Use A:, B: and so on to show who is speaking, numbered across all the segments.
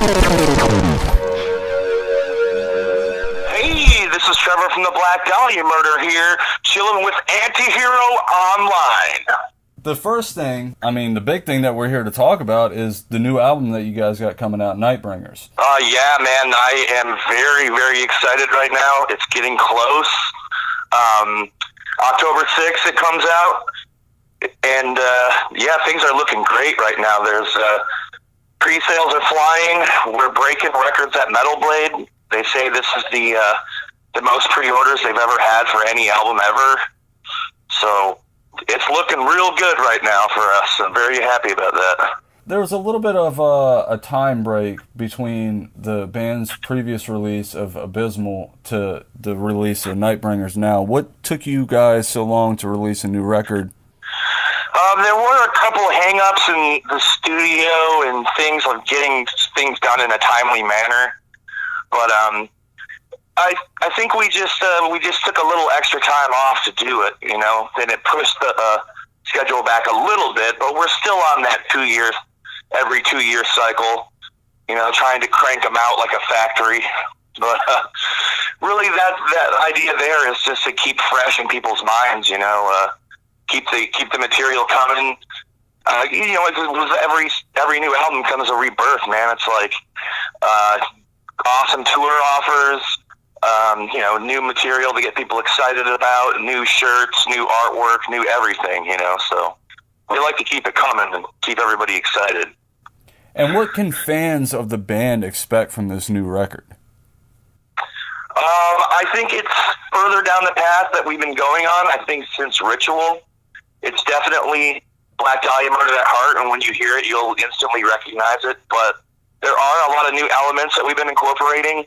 A: Hey, this is Trevor from the Black Dahlia Murder here, chilling with Antihero Online.
B: The first thing, the big thing that we're here to talk about is the new album that you guys got coming out, Nightbringers.
A: Yeah, man, I am very, very excited right now. It's getting close. October 6th it comes out, and yeah, things are looking great right now. There's pre-sales are flying. We're breaking records at Metal Blade. They say this is the most pre-orders they've ever had for any album ever. So it's looking real good right now for us. I'm very happy about that.
B: There was a little bit of a time break between the band's previous release of Abysmal to the release of Nightbringers now. What took you guys so long to release a new record?
A: There were a couple of hang-ups in the studio and things of getting things done in a timely manner. But I think we just took a little extra time off to do it, you know. Then it pushed the schedule back a little bit, but we're still on that every 2 year cycle, you know, trying to crank them out like a factory. But really, that idea there is just to keep fresh in people's minds, you know, keep the material coming. You know, every new album comes a rebirth, man. It's like awesome tour offers, you know, new material to get people excited about, new shirts, new artwork, new everything, you know. So we like to keep it coming and keep everybody excited.
B: And what can fans of the band expect from this new record?
A: I think it's further down the path that we've been going on. I think since Ritual, it's definitely Black Dahlia Murder at heart, and when you hear it, you'll instantly recognize it. But there are a lot of new elements that we've been incorporating,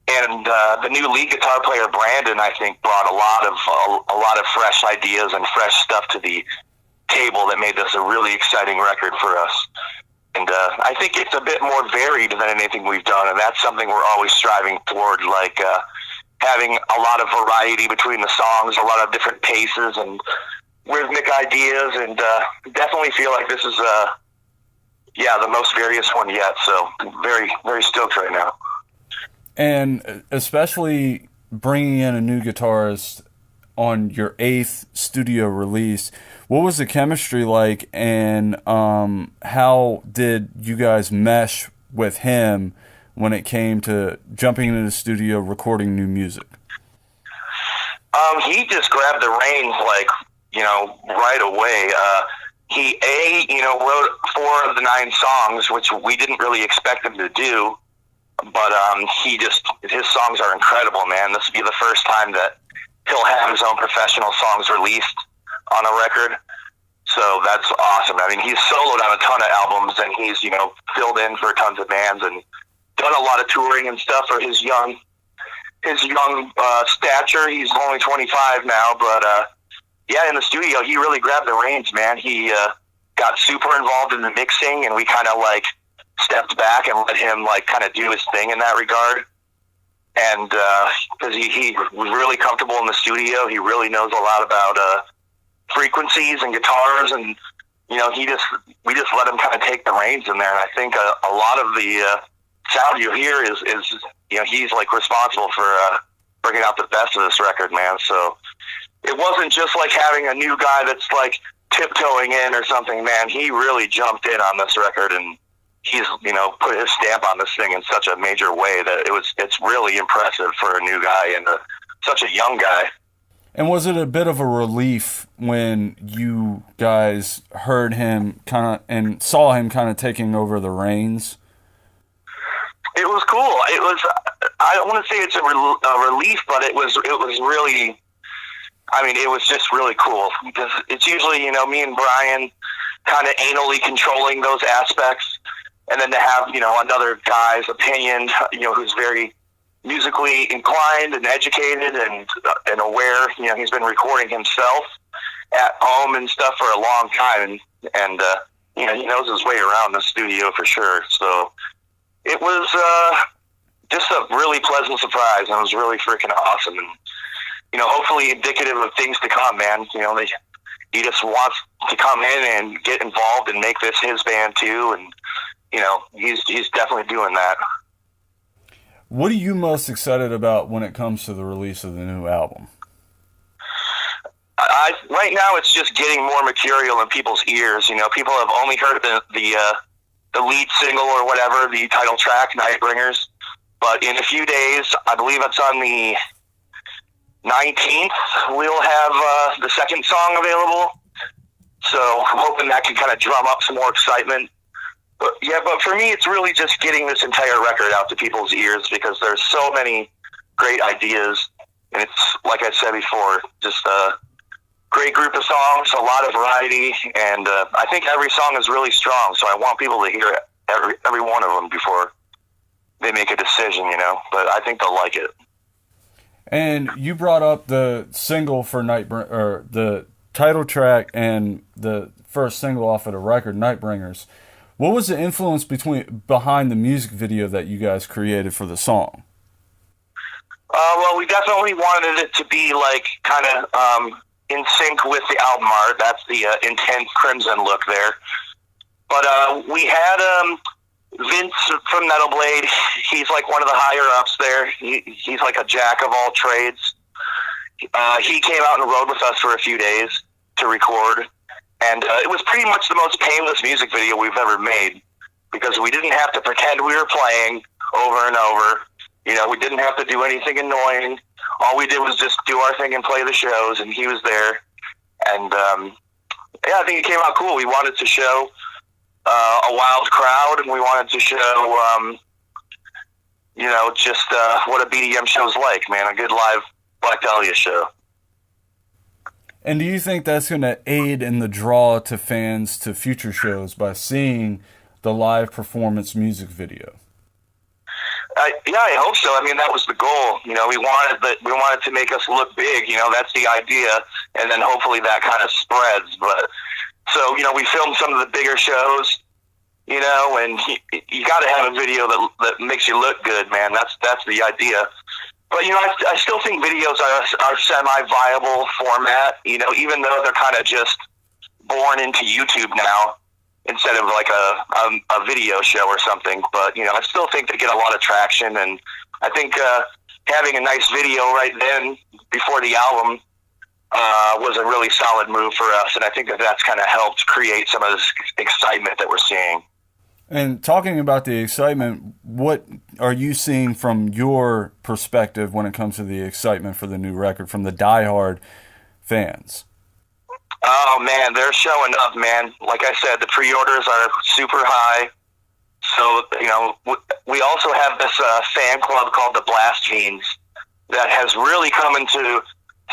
A: and the new lead guitar player Brandon, I think, brought a lot of fresh ideas and fresh stuff to the table that made this a really exciting record for us. And I think it's a bit more varied than anything we've done, and that's something we're always striving toward, like having a lot of variety between the songs, a lot of different paces and rhythmic ideas, and definitely feel like this is the most various one yet. So very, very stoked right now.
B: And especially bringing in a new guitarist on your 8th studio release, what was the chemistry like, and how did you guys mesh with him when it came to jumping into the studio, recording new music?
A: He just grabbed the reins, like, you know, right away. He, wrote 4 of the 9 songs, which we didn't really expect him to do, but his songs are incredible, man. This will be the first time that he'll have his own professional songs released on a record. So that's awesome. I mean, he's soloed on a ton of albums, and he's, you know, filled in for tons of bands and done a lot of touring and stuff for his young stature. He's only 25 now, but yeah, in the studio, he really grabbed the reins, man. He got super involved in the mixing, and we kind of like stepped back and let him like kind of do his thing in that regard. And because he was really comfortable in the studio, he really knows a lot about frequencies and guitars, and you know, we just let him kind of take the reins in there. And I think a lot of the sound you hear is you know, he's like responsible for bringing out the best of this record, man. So it wasn't just like having a new guy that's like tiptoeing in or something, man. He really jumped in on this record, and he's, you know, put his stamp on this thing in such a major way that it's really impressive for a new guy and such a young guy.
B: And was it a bit of a relief when you guys heard him kind of and saw him kind of taking over the reins?
A: It was cool. It was, I don't want to say it's a relief, but it was really, I mean, it was just really cool, because it's usually, you know, me and Brian kind of anally controlling those aspects, and then to have, you know, another guy's opinion, you know, who's very musically inclined and educated and aware. You know, he's been recording himself at home and stuff for a long time, and you know, he knows his way around the studio for sure. So it was just a really pleasant surprise, and it was really freaking awesome, and you know, hopefully indicative of things to come, man. You know, he just wants to come in and get involved and make this his band too, and he's definitely doing that.
B: What are you most excited about when it comes to the release of the new album?
A: Right now it's just getting more material in people's ears. People have only heard the lead single or whatever, the title track, Nightbringers. But in a few days, I believe it's on the 19th, we'll have the second song available. So I'm hoping that can kind of drum up some more excitement. But for me, it's really just getting this entire record out to people's ears, because there's so many great ideas. And it's, like I said before, just a great group of songs, a lot of variety. And I think every song is really strong. So I want people to hear every one of them before they make a decision, But I think they'll like it.
B: And you brought up the single for or the title track and the first single off of the record, Nightbringers. What was the influence behind the music video that you guys created for the song?
A: Well, we definitely wanted it to be like kind of in sync with the album art. That's the intense crimson look there. But we had Vince from Metal Blade. He's like one of the higher ups there. He's like a jack of all trades. He came out and rode with us for a few days to record. And it was pretty much the most painless music video we've ever made, because we didn't have to pretend we were playing over and over. We didn't have to do anything annoying. All we did was just do our thing and play the shows, and he was there. And, I think it came out cool. We wanted to show a wild crowd, and we wanted to show, just what a BDM show's like, man, a good live Black Dahlia show.
B: And do you think that's going to aid in the draw to fans to future shows by seeing the live performance music video?
A: I hope so. I mean, that was the goal. We wanted to make us look big. That's the idea, and then hopefully that kind of spreads. But so we filmed some of the bigger shows. And you got to have a video that makes you look good, man. That's the idea. But, I still think videos are semi-viable format, even though they're kind of just born into YouTube now instead of like a video show or something. But, I still think they get a lot of traction. And I think having a nice video right then before the album was a really solid move for us. And I think that's kind of helped create some of this excitement that we're seeing.
B: And talking about the excitement, what are you seeing from your perspective when it comes to the excitement for the new record from the diehard fans?
A: Oh, man, they're showing up, man. Like I said, the pre-orders are super high. So, we also have this fan club called the Blast Fiends that has really come into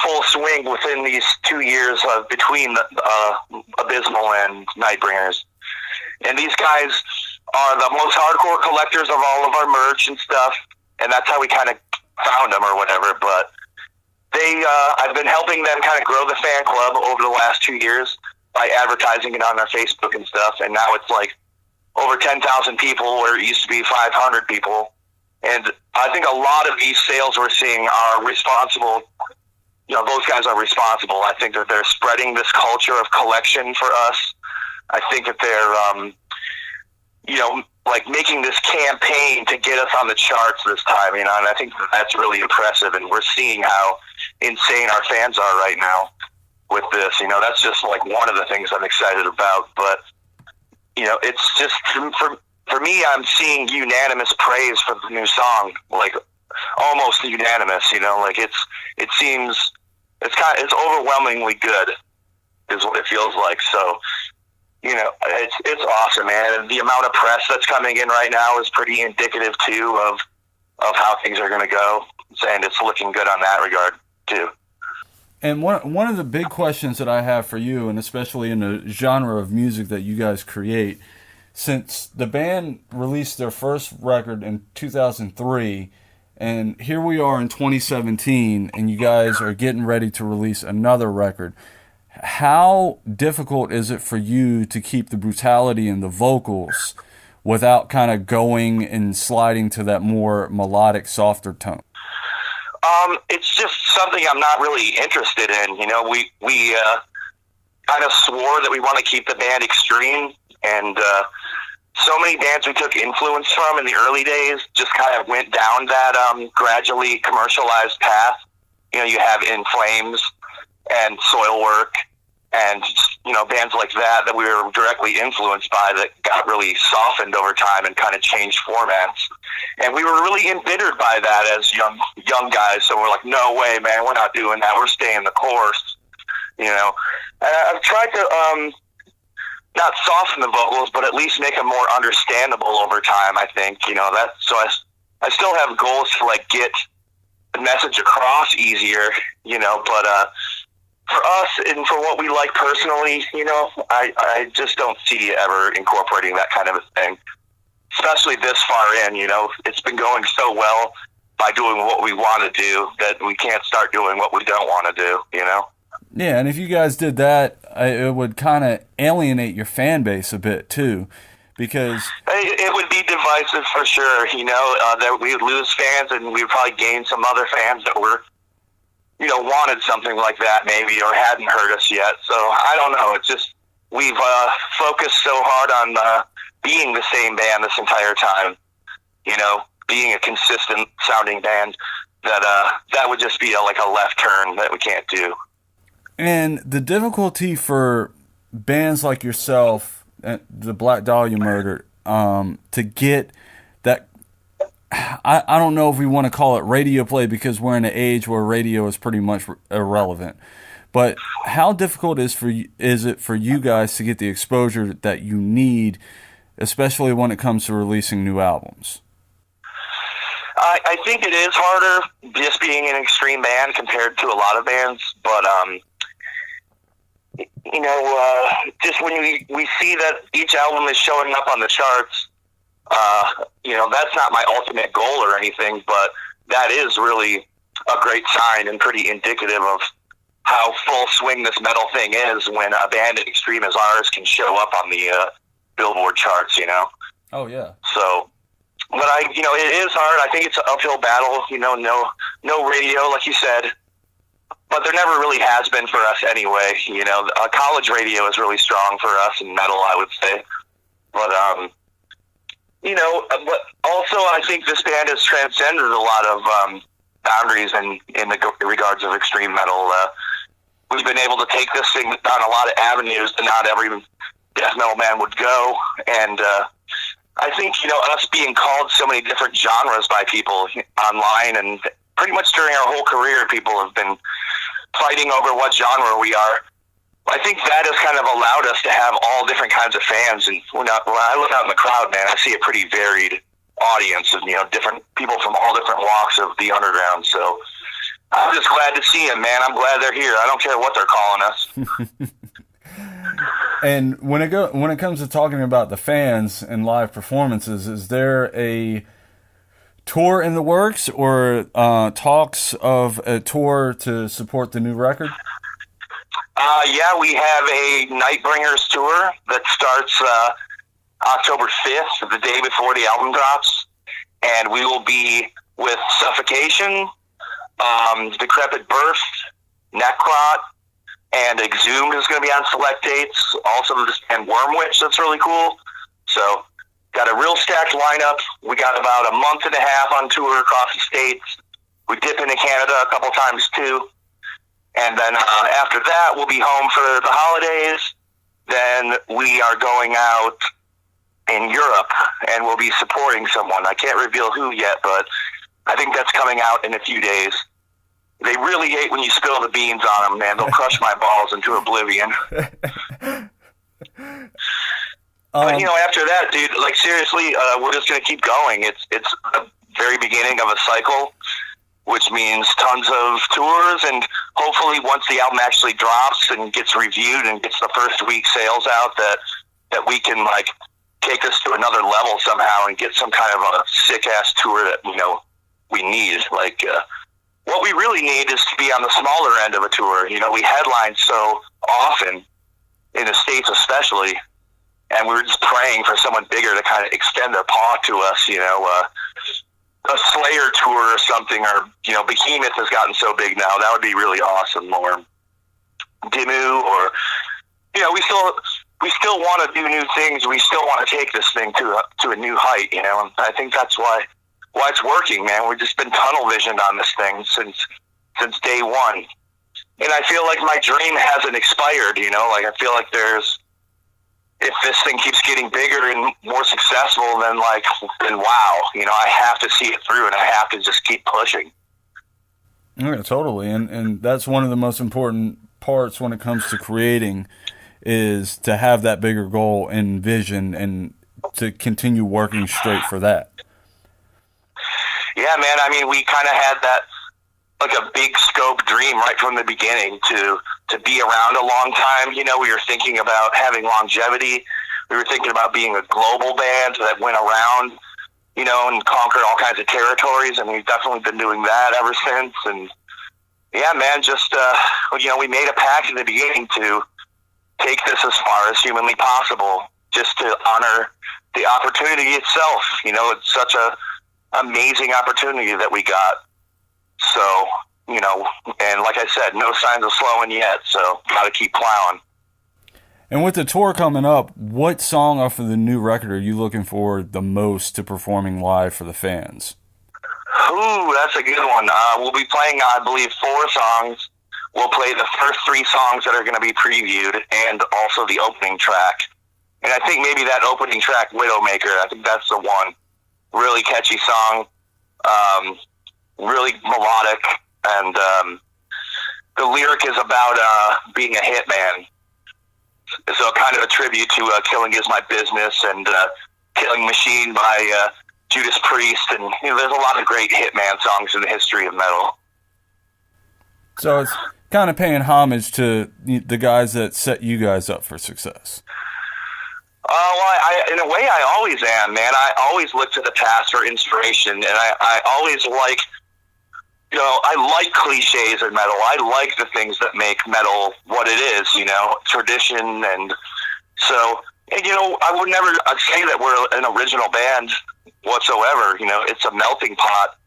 A: full swing within these 2 years between Abysmal and Nightbringers. And these guys are the most hardcore collectors of all of our merch and stuff, and that's how we kind of found them or whatever. But I've been helping them kind of grow the fan club over the last 2 years by advertising it on our Facebook and stuff, and now it's like over 10,000 people where it used to be 500 people. And I think a lot of these sales we're seeing are responsible. Those guys are responsible. I think that they're spreading this culture of collection for us. I think that they're, like making this campaign to get us on the charts this time, and I think that's really impressive. And we're seeing how insane our fans are right now with this. That's just like one of the things I'm excited about. But, it's just for me, I'm seeing unanimous praise for the new song, like almost unanimous, like it seems it's overwhelmingly good is what it feels like. So, it's awesome, man. And the amount of press that's coming in right now is pretty indicative too of how things are going to go. And it's looking good on that regard too.
B: And one of the big questions that I have for you, and especially in the genre of music that you guys create, since the band released their first record in 2003, and here we are in 2017, and you guys are getting ready to release another record. How difficult is it for you to keep the brutality in the vocals without kind of going and sliding to that more melodic, softer tone?
A: It's just something I'm not really interested in. We kind of swore that we want to keep the band extreme, and so many bands we took influence from in the early days just kind of went down that gradually commercialized path. You know, you have In Flames and Soilwork and, you know, bands like that we were directly influenced by that got really softened over time and kind of changed formats. And we were really embittered by that as young guys. So we're like, no way, man, we're not doing that. We're staying the course, you know. And I've tried to not soften the vocals, but at least make them more understandable over time, I think. You know, so I still have goals to, like, get the message across easier, you know, but for us and for what we like personally, you know, I just don't see ever incorporating that kind of a thing, especially this far in. You know, it's been going so well by doing what we want to do that we can't start doing what we don't want to do, you know?
B: Yeah, and if you guys did that, it would kind of alienate your fan base a bit too, because
A: it would be divisive for sure. You know, that we would lose fans, and we would probably gain some other fans that were, you know, wanted something like that maybe, or hadn't heard us yet. So I don't know. It's just we've focused so hard on being the same band this entire time. You know, being a consistent sounding band that would just be like a left turn that we can't do.
B: And the difficulty for bands like yourself, the Black Dahlia Murder, to get that, I don't know if we want to call it radio play, because we're in an age where radio is pretty much irrelevant. But how difficult is it for you guys to get the exposure that you need, especially when it comes to releasing new albums?
A: I think it is harder just being an extreme band compared to a lot of bands, but you know, just when we see that each album is showing up on the charts, you know, that's not my ultimate goal or anything, but that is really a great sign and pretty indicative of how full swing this metal thing is when a band as extreme as ours can show up on the Billboard charts, you know?
B: Oh, yeah.
A: So, but you know, it is hard. I think it's an uphill battle, you know, no radio, like you said. But there never really has been for us anyway. You know, college radio is really strong for us in metal, I would say. But, you know, but also I think this band has transcended a lot of boundaries in the regards of extreme metal. We've been able to take this thing down a lot of avenues that not every death metal band would go. And I think, you know, us being called so many different genres by people online and pretty much during our whole career, people have been fighting over what genre we are. I think that has kind of allowed us to have all different kinds of fans. And when I look out in the crowd, man, I see a pretty varied audience of, you know, different people from all different walks of the underground. So I'm just glad to see them, man. I'm glad they're here. I don't care what they're calling us.
B: And when it comes to talking about the fans and live performances, is there a tour in the works or talks of a tour to support the new record?
A: Yeah, we have a Nightbringers tour that starts October 5th, the day before the album drops, and we will be with Suffocation, Decrepit Birth, Necrot, and Exhumed is going to be on select dates. Also, and Wormwitch, that's really cool. So, got a real stacked lineup. We got about a month and a half on tour across the states. We dip into Canada a couple times too. And then after that, we'll be home for the holidays. Then we are going out in Europe, and we'll be supporting someone. I can't reveal who yet, but I think that's coming out in a few days. They really hate when you spill the beans on them, man. They'll crush my balls into oblivion. But, you know, after that, dude, like, seriously, we're just going to keep going. It's the very beginning of a cycle, which means tons of tours, and hopefully once the album actually drops and gets reviewed and gets the first week sales out, that we can, like, take this to another level somehow and get some kind of a sick-ass tour that, you know, we need. Like, what we really need is to be on the smaller end of a tour. You know, we headline so often, in the States especially, and we were just praying for someone bigger to kind of extend their paw to us, you know, a Slayer tour or something, or, you know, Behemoth has gotten so big now. That would be really awesome. Or Dimmu, or, you know, we still we still want to do new things. We still want to take this thing to a new height, you know. And I think that's why it's working, man. We've just been tunnel visioned on this thing since day one. And I feel like my dream hasn't expired, you know. Like, I feel like if this thing keeps getting bigger and more successful, then wow, you know, I have to see it through, and I have to just keep pushing.
B: Yeah, totally. And that's one of the most important parts when it comes to creating, is to have that bigger goal and vision and to continue working straight for that.
A: Yeah, man. I mean, we kind of had that, like, a big scope dream right from the beginning to be around a long time. You know, we were thinking about having longevity. We were thinking about being a global band that went around, you know, and conquered all kinds of territories, and we've definitely been doing that ever since. And yeah, man, just, you know, we made a pact in the beginning to take this as far as humanly possible, just to honor the opportunity itself. You know, it's such a amazing opportunity that we got. So, you know, and like I said, no signs of slowing yet, so got to keep plowing.
B: And with the tour coming up, what song off of the new record are you looking forward the most to performing live for the fans?
A: Ooh, that's a good one. We'll be playing, I believe, 4 songs. We'll play the first 3 songs that are going to be previewed, and also the opening track. And I think maybe that opening track, Widowmaker, I think that's the one. Really catchy song, really melodic, and the lyric is about being a hitman. So kind of a tribute to Killing Is My Business and Killing Machine by Judas Priest. And you know, there's a lot of great hitman songs in the history of metal.
B: So it's kind of paying homage to the guys that set you guys up for success.
A: Well, in a way, I always am, man. I always look to the past for inspiration, and I always like, you know, I like cliches in metal. I like the things that make metal what it is, you know, tradition. And so, and, you know, I would never say that we're an original band whatsoever. You know, it's a melting pot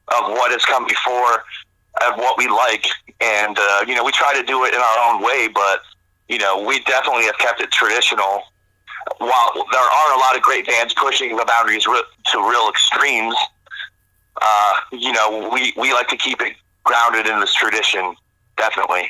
A: of what has come before, of what we like. And, you know, we try to do it in our own way, but, you know, we definitely have kept it traditional. While there are a lot of great bands pushing the boundaries to real extremes, you know, we like to keep it grounded in this tradition, definitely.